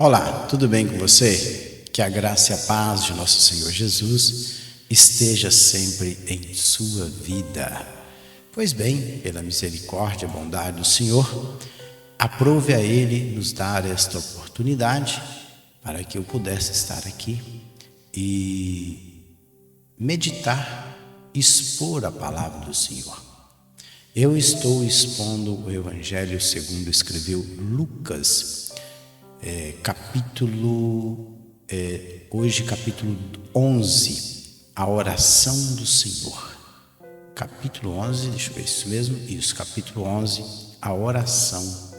Olá, tudo bem com você? Que a graça e a paz de nosso Senhor Jesus esteja sempre em sua vida. Pois bem, pela misericórdia e bondade do Senhor, aprove a Ele nos dar esta oportunidade para que eu pudesse estar aqui e meditar, expor a palavra do Senhor. Eu estou expondo o Evangelho segundo escreveu Lucas, hoje capítulo 11, a oração do Senhor. Capítulo 11, deixa eu ver isso mesmo, isso, capítulo 11, a oração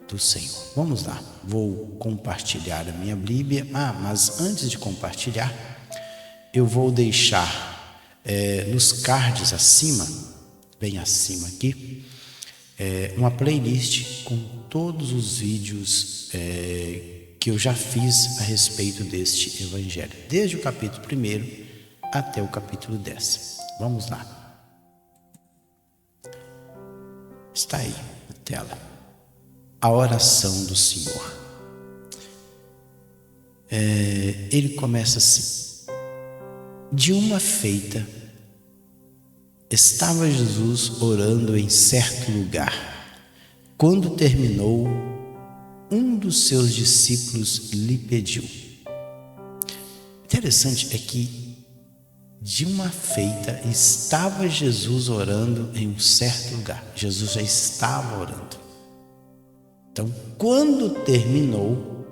do Senhor. Vamos lá, vou compartilhar a minha Bíblia, mas antes de compartilhar, eu vou deixar nos cards acima, bem acima aqui, uma playlist com todos os vídeos que eu já fiz a respeito deste Evangelho, desde o capítulo 1 até o capítulo 10. Vamos lá. Está aí na tela. A oração do Senhor. Ele começa assim: de uma feita, estava Jesus orando em certo lugar. Quando terminou, um dos seus discípulos lhe pediu. Interessante é que de uma feita estava Jesus orando em um certo lugar. Jesus já estava orando. Então, quando terminou,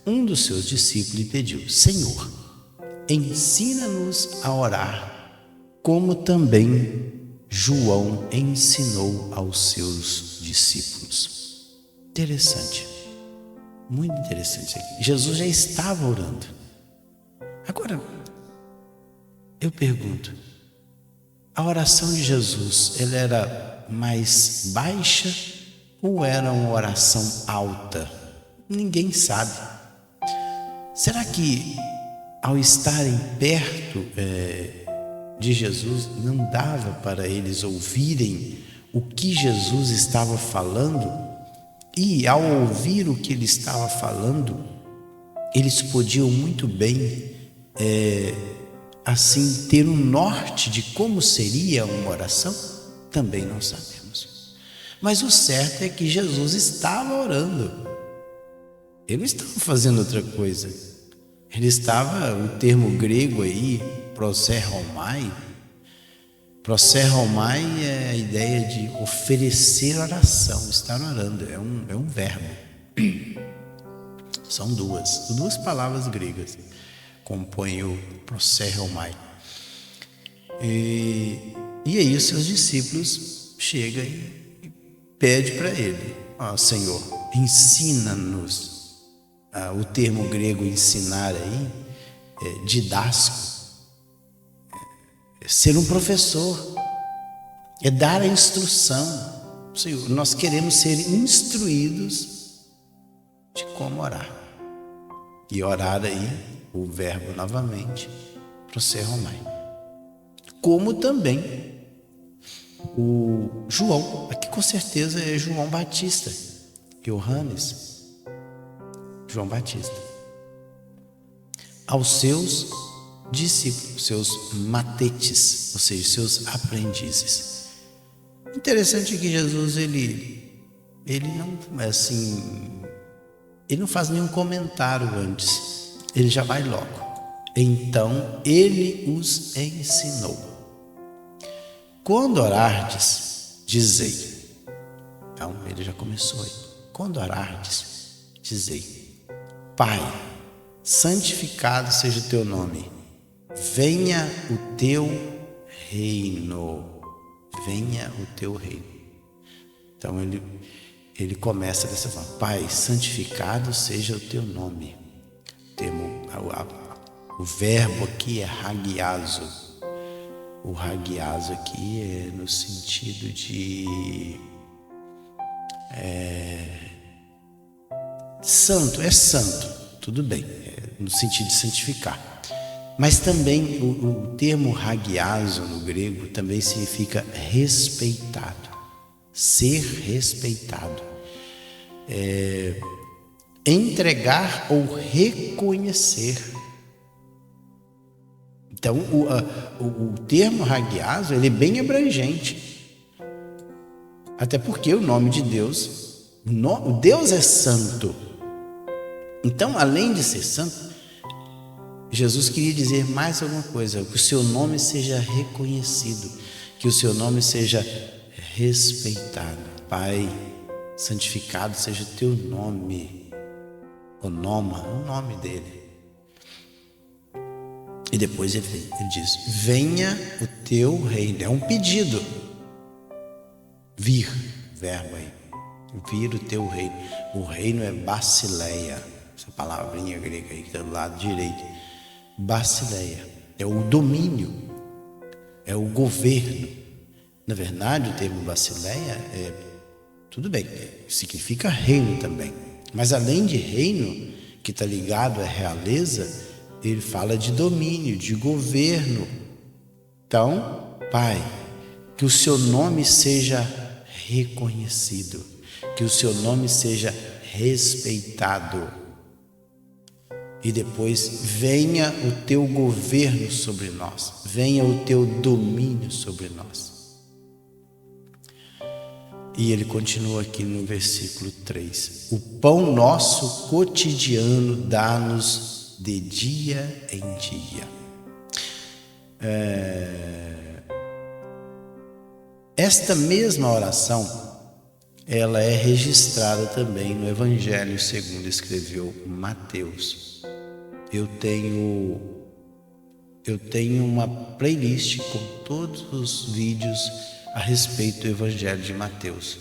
um dos seus discípulos lhe pediu: Senhor, ensina-nos a orar, como também João ensinou aos seus discípulos. Interessante, muito interessante aqui. Jesus já estava orando. Agora, eu pergunto, a oração de Jesus, ela era mais baixa ou era uma oração alta? Ninguém sabe. Será que ao estarem perto de Jesus, não dava para eles ouvirem o que Jesus estava falando? E ao ouvir o que ele estava falando, eles podiam muito bem assim ter um norte de como seria uma oração? Também não sabemos. Mas o certo é que Jesus estava orando. Ele não estava fazendo outra coisa. Ele estava, o termo grego aí, proseromai. Proseromai é a ideia de oferecer oração, estar orando, é um verbo. São duas palavras gregas compõem o proseromai. E aí os seus discípulos chegam e pedem para ele: Senhor, ensina-nos. O termo grego ensinar aí é didasco. Ser um professor, é dar a instrução. Senhor, nós queremos ser instruídos de como orar. E orar aí, o verbo novamente, proseromai. Como também o João, aqui com certeza é João Batista, João Batista, aos seus discípulos, seus matetes, ou seja, seus aprendizes. Interessante que Jesus ele não assim, ele não faz nenhum comentário antes, ele já vai logo. Então ele os ensinou: quando orardes, dizei. Então ele já começou aí. Quando orardes, dizei: Pai, santificado seja o teu nome. Venha o teu reino. Venha o teu reino. Então ele começa dessa forma: Pai, santificado seja o teu nome. O verbo aqui é hagiazo. O hagiazo aqui é no sentido de santo, é santo, tudo bem, no sentido de santificar. Mas também o termo hagiazo no grego também significa respeitado, ser respeitado. entregar ou reconhecer. Então, o termo hagiazo, ele é bem abrangente. Até porque o nome de Deus, Deus é santo. Então, além de ser santo, Jesus queria dizer mais alguma coisa: que o seu nome seja reconhecido, que o seu nome seja respeitado. Pai, santificado seja o teu nome. O nome dele. E depois ele diz: venha o teu reino. É um pedido. Vir, verbo aí. Vir o teu reino. O reino é basileia. Essa palavrinha grega aí que está do lado direito. Basileia. É o domínio. É o governo. Na verdade, o termo basileia tudo bem, significa reino também. Mas além de reino, que está ligado à realeza, ele fala de domínio, de governo. Então, Pai, que o seu nome seja reconhecido, que o seu nome seja respeitado. E depois, venha o teu governo sobre nós, venha o teu domínio sobre nós. E ele continua aqui no versículo 3: o pão nosso cotidiano dá-nos de dia em dia. Esta mesma oração, ela é registrada também no Evangelho segundo escreveu Mateus. Eu tenho uma playlist com todos os vídeos a respeito do Evangelho de Mateus,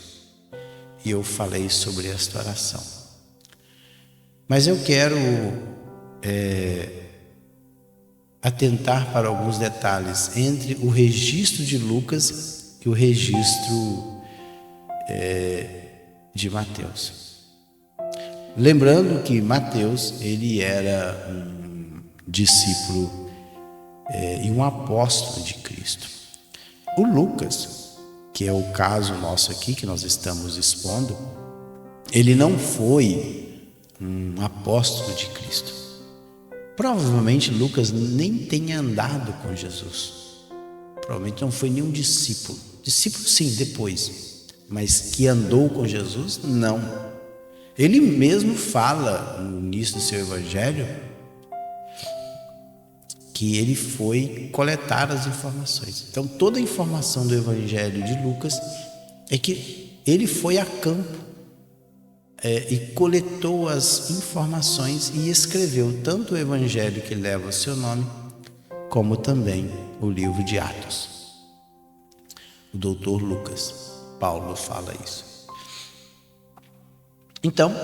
e eu falei sobre esta oração. Mas eu quero atentar para alguns detalhes entre o registro de Lucas e o registro de Mateus. Lembrando que Mateus, ele era um discípulo e um apóstolo de Cristo. O Lucas, que é o caso nosso aqui que nós estamos expondo, ele não foi um apóstolo de Cristo. Provavelmente Lucas nem tenha andado com Jesus. Provavelmente não foi nenhum discípulo. Discípulo sim, depois. Mas que andou com Jesus, não. Ele mesmo fala no início do seu evangelho que ele foi coletar as informações. Então, toda a informação do Evangelho de Lucas é que ele foi a campo e coletou as informações e escreveu tanto o Evangelho que leva o seu nome, como também o livro de Atos. O doutor Lucas, Paulo fala isso. Então,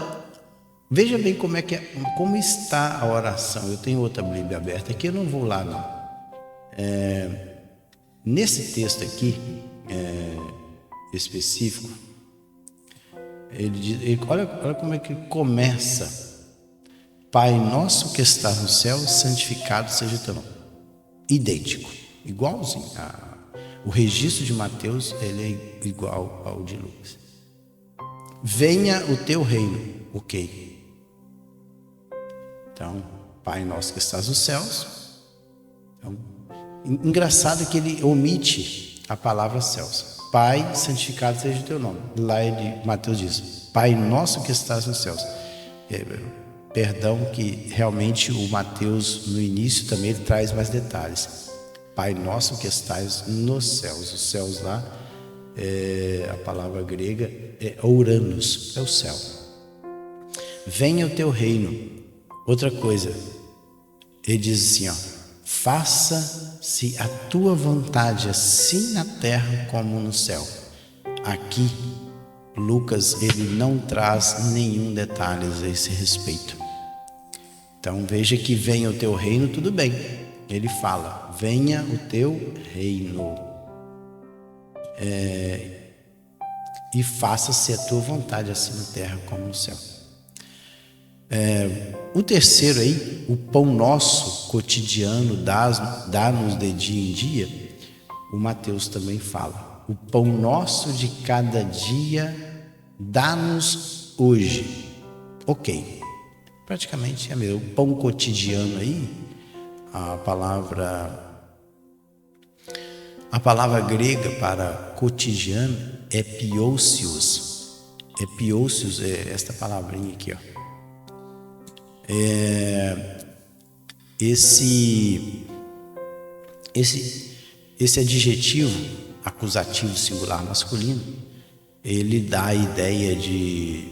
veja bem como está a oração. Eu tenho outra Bíblia aberta aqui, eu não vou lá não. Nesse texto aqui, específico, ele diz, olha como é que começa: Pai nosso que estás no céu, santificado seja o teu nome. Idêntico, igualzinho. O registro de Mateus, ele é igual ao de Lucas. Venha o teu reino. Ok. Então, Pai nosso que estás nos céus. Então, engraçado que ele omite a palavra céus. Pai, santificado seja o teu nome. Lá Mateus diz: Pai nosso que estás nos céus. Perdão que realmente o Mateus no início também ele traz mais detalhes. Pai nosso que estás nos céus. Os céus lá, a palavra grega é ouranos, é o céu. Venha o teu reino. Outra coisa, ele diz assim, faça-se a tua vontade, assim na terra como no céu. Aqui, Lucas, ele não traz nenhum detalhe a esse respeito. Então, veja que venha o teu reino, tudo bem. Ele fala, venha o teu reino. E faça-se a tua vontade, assim na terra como no céu. O terceiro aí, o pão nosso cotidiano dá-nos de dia em dia. O Mateus também fala, o pão nosso de cada dia dá-nos hoje. Ok, praticamente é mesmo. O pão cotidiano aí, a palavra grega para cotidiano é piousios. Piousios é esta palavrinha aqui, ó. Esse adjetivo acusativo singular masculino, ele dá a ideia de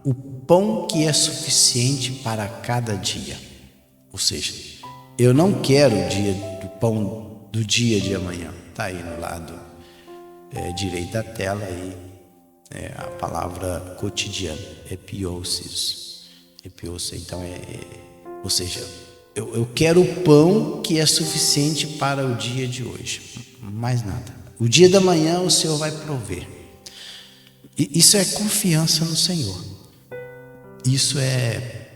o pão que é suficiente para cada dia. Ou seja, eu não quero o dia do pão do dia de amanhã. Está aí no lado direito da tela aí, a palavra cotidiano, epiousios. Então ou seja, eu quero o pão que é suficiente para o dia de hoje, mais nada. O dia da manhã o Senhor vai prover. Isso é confiança no Senhor. Isso é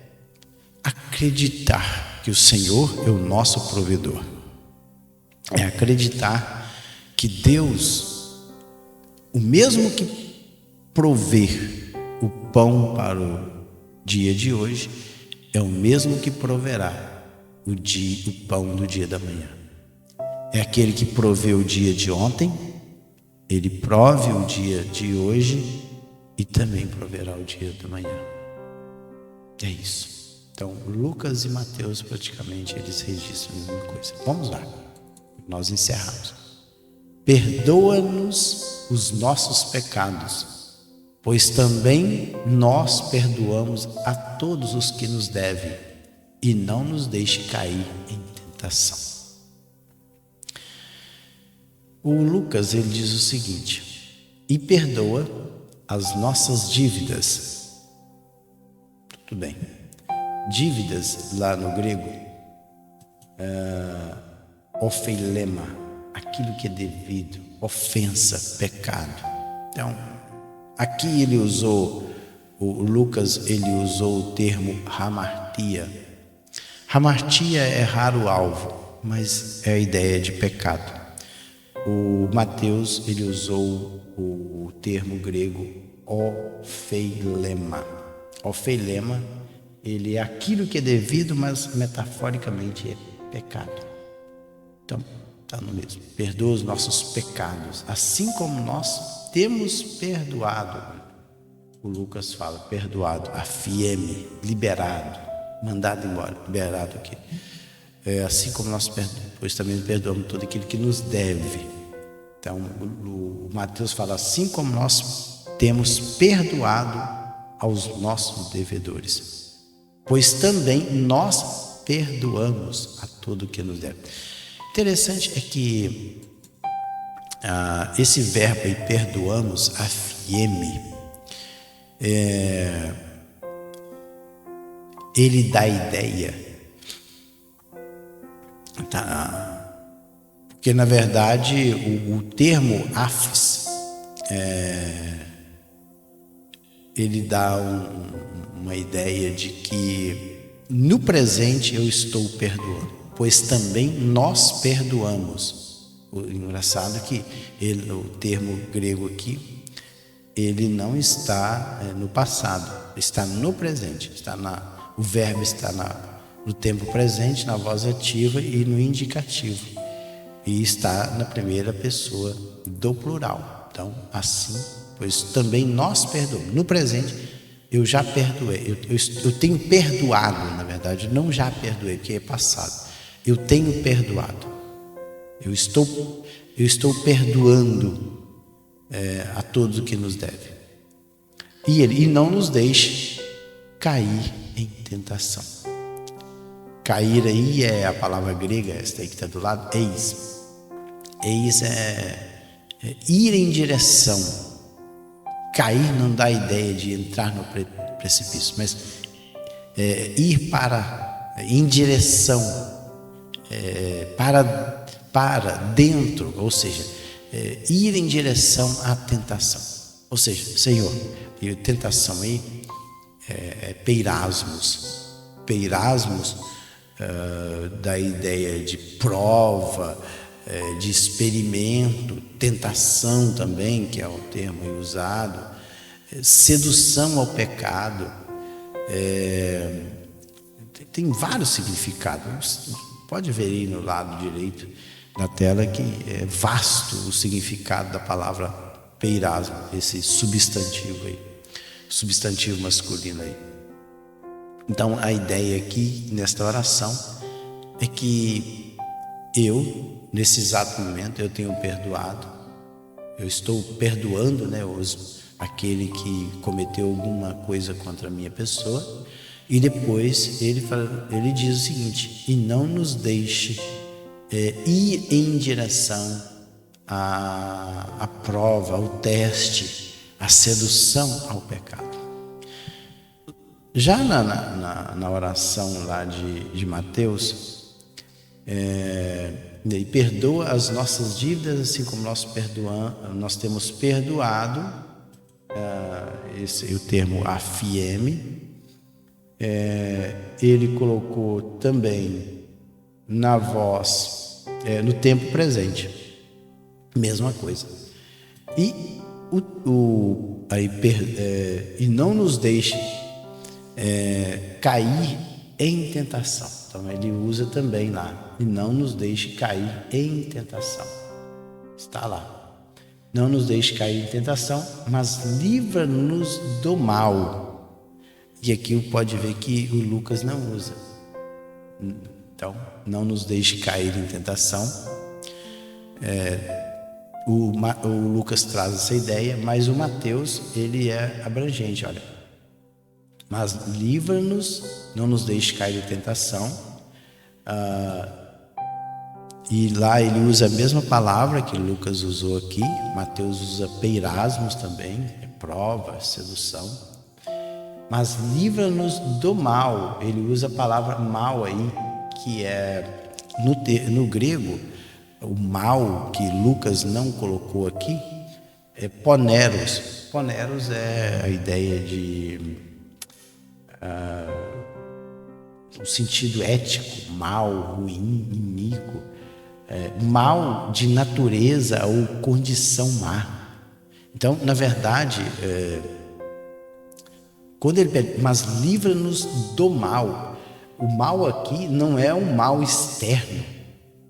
acreditar que o Senhor é o nosso provedor. É acreditar que Deus, o mesmo que prover o pão para o dia de hoje, é o mesmo que proverá o pão do dia da manhã. É aquele que proveu o dia de ontem, ele prove o dia de hoje e também proverá o dia da manhã. É isso. Então, Lucas e Mateus praticamente eles registram a mesma coisa. Vamos lá, nós encerramos. Perdoa-nos os nossos pecados, pois também nós perdoamos a todos os que nos devem, e não nos deixe cair em tentação. O Lucas ele diz o seguinte: e perdoa as nossas dívidas. Tudo bem. Dívidas lá no grego, ofeilema, aquilo que é devido, ofensa, pecado. Então, aqui ele usou, o Lucas ele usou o termo hamartia. Hamartia é errar o alvo, mas é a ideia de pecado. O Mateus ele usou o termo grego ofeilema. Ofeilema, ele é aquilo que é devido, mas metaforicamente é pecado. Então, está no mesmo. Perdoa os nossos pecados, assim como nós temos perdoado. O Lucas fala, perdoado, afieme, liberado, mandado embora, liberado aqui. Assim como nós pois também perdoamos tudo aquilo que nos deve. Então, o Mateus fala, assim como nós temos perdoado aos nossos devedores, pois também nós perdoamos a todo que nos deve. Interessante é que esse verbo aí, perdoamos, afieme, ele dá a ideia, porque na verdade o termo afis, ele dá uma ideia de que no presente eu estou perdoando, pois também nós perdoamos. O engraçado é que o termo grego aqui, ele não está no passado, está no presente, o verbo está no tempo presente, na voz ativa e no indicativo, e está na primeira pessoa do plural. Então, assim, pois também nós perdoamos. No presente, eu já perdoei, eu tenho perdoado, na verdade, não já perdoei, porque é passado. Eu tenho perdoado. Eu estou perdoando a todos o que nos deve. E não nos deixe cair em tentação. Cair aí é a palavra grega, esta aí que está do lado, eis. Eis é ir em direção. Cair não dá a ideia de entrar no precipício, mas ir em direção, para dentro, ou seja, ir em direção à tentação. Ou seja, Senhor, e tentação aí é peirasmos. Peirasmos da ideia de prova, de experimento, tentação também, que é o termo usado, sedução ao pecado, Tem vários significados. Pode ver aí no lado direito da tela que é vasto o significado da palavra peirasmo, esse substantivo aí, substantivo masculino aí. Então a ideia aqui nesta oração é que eu, nesse exato momento, eu tenho perdoado, eu estou perdoando, né, aquele que cometeu alguma coisa contra a minha pessoa. E depois ele diz o seguinte: e não nos deixe ir em direção à prova, ao teste, à sedução ao pecado. Já na oração lá de Mateus, ele perdoa as nossas dívidas, assim como nós temos perdoado, esse é o termo afieme. Ele colocou também na voz, no tempo presente, mesma coisa. E e não nos deixe cair em tentação. Então ele usa também lá, e não nos deixe cair em tentação. Está lá. Não nos deixe cair em tentação, mas livra-nos do mal. E aqui pode ver que o Lucas não usa. Então, não nos deixe cair em tentação. O Lucas traz essa ideia, mas o Mateus, ele é abrangente, olha. Mas livra-nos, não nos deixe cair em tentação. E lá ele usa a mesma palavra que Lucas usou aqui. Mateus usa peirasmos também, é prova, sedução. Mas livra-nos do mal. Ele usa a palavra mal aí, que é no grego, o mal que Lucas não colocou aqui é poneros. Poneros é a ideia de um sentido ético, mal, ruim, iníquo, mal de natureza ou condição má. Então, na verdade, quando ele pede, mas livra-nos do mal. O mal aqui não é um mal externo,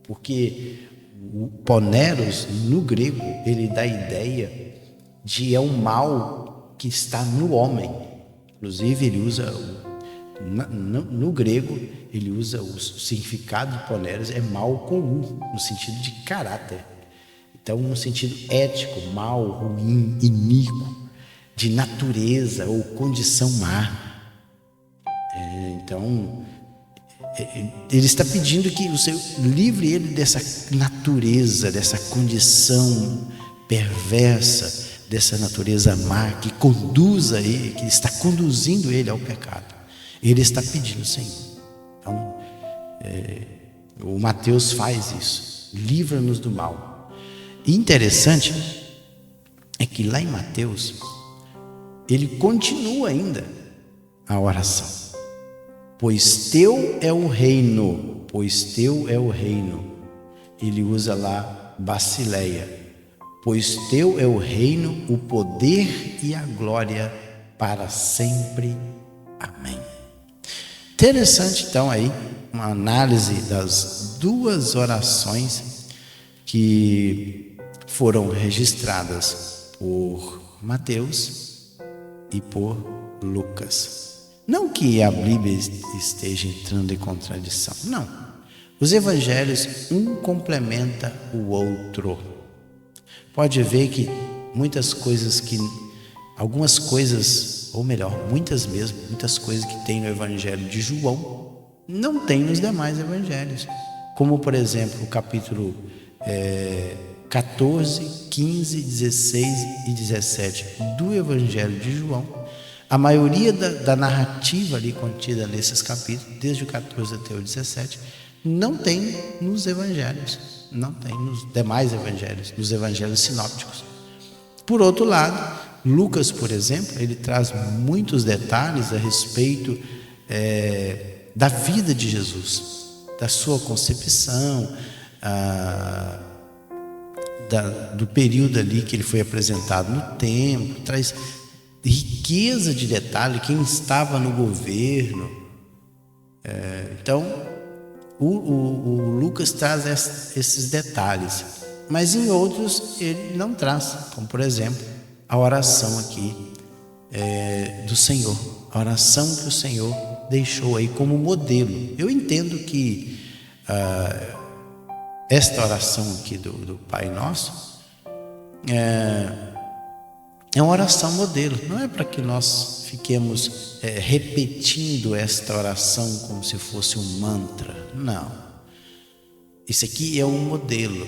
porque o poneros no grego ele dá a ideia de um mal que está no homem. Inclusive ele usa no grego ele usa o significado de poneros é mal com U, no sentido de caráter. Então no sentido ético, mal, ruim, iníquo, de natureza ou condição má. Então ele está pedindo que o Senhor livre ele dessa natureza, dessa condição perversa, dessa natureza má que conduza ele, que está conduzindo ele ao pecado. Ele está pedindo, Senhor. Então, o Mateus faz isso, livra-nos do mal. E interessante é que lá em Mateus ele continua ainda a oração. Pois teu é o reino, pois teu é o reino. Ele usa lá Basileia. Pois teu é o reino, o poder e a glória para sempre. Amém. Interessante então aí uma análise das duas orações que foram registradas por Mateus e por Lucas. Não que a Bíblia esteja entrando em contradição, não. Os evangelhos, um complementa o outro. Pode ver que algumas coisas, ou melhor, muitas coisas que tem no evangelho de João, não tem nos demais evangelhos. Como, por exemplo, o capítulo 14, 15, 16 e 17 do evangelho de João. A maioria da narrativa ali contida nesses capítulos, desde o 14 até o 17, não tem nos evangelhos, não tem nos demais evangelhos, nos evangelhos sinópticos. Por outro lado, Lucas, por exemplo, ele traz muitos detalhes a respeito da vida de Jesus, da sua concepção, do período ali que ele foi apresentado no templo, traz riqueza de detalhe, quem estava no governo. Então, o Lucas traz esses detalhes, mas em outros ele não traz, como por exemplo, a oração aqui do Senhor, a oração que o Senhor deixou aí como modelo. Eu entendo que esta oração aqui do Pai Nosso é uma oração modelo, não é para que nós fiquemos repetindo esta oração como se fosse um mantra, não. Isso aqui é um modelo.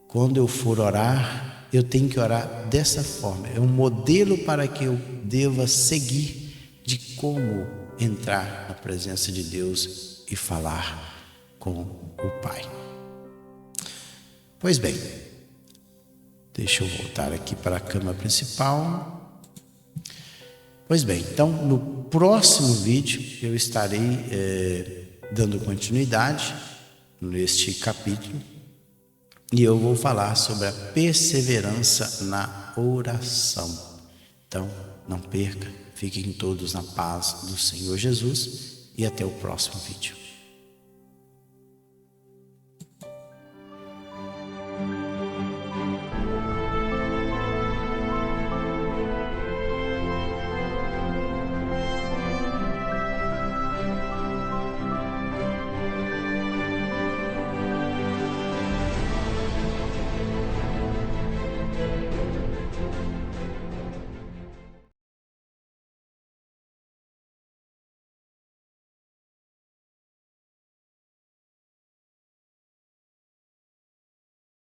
Quando eu for orar, eu tenho que orar dessa forma. É um modelo para que eu deva seguir de como entrar na presença de Deus e falar com o Pai. Pois bem, deixa eu voltar aqui para a cama principal. Pois bem, então no próximo vídeo eu estarei dando continuidade neste capítulo e eu vou falar sobre a perseverança na oração. Então não perca, fiquem todos na paz do Senhor Jesus e até o próximo vídeo.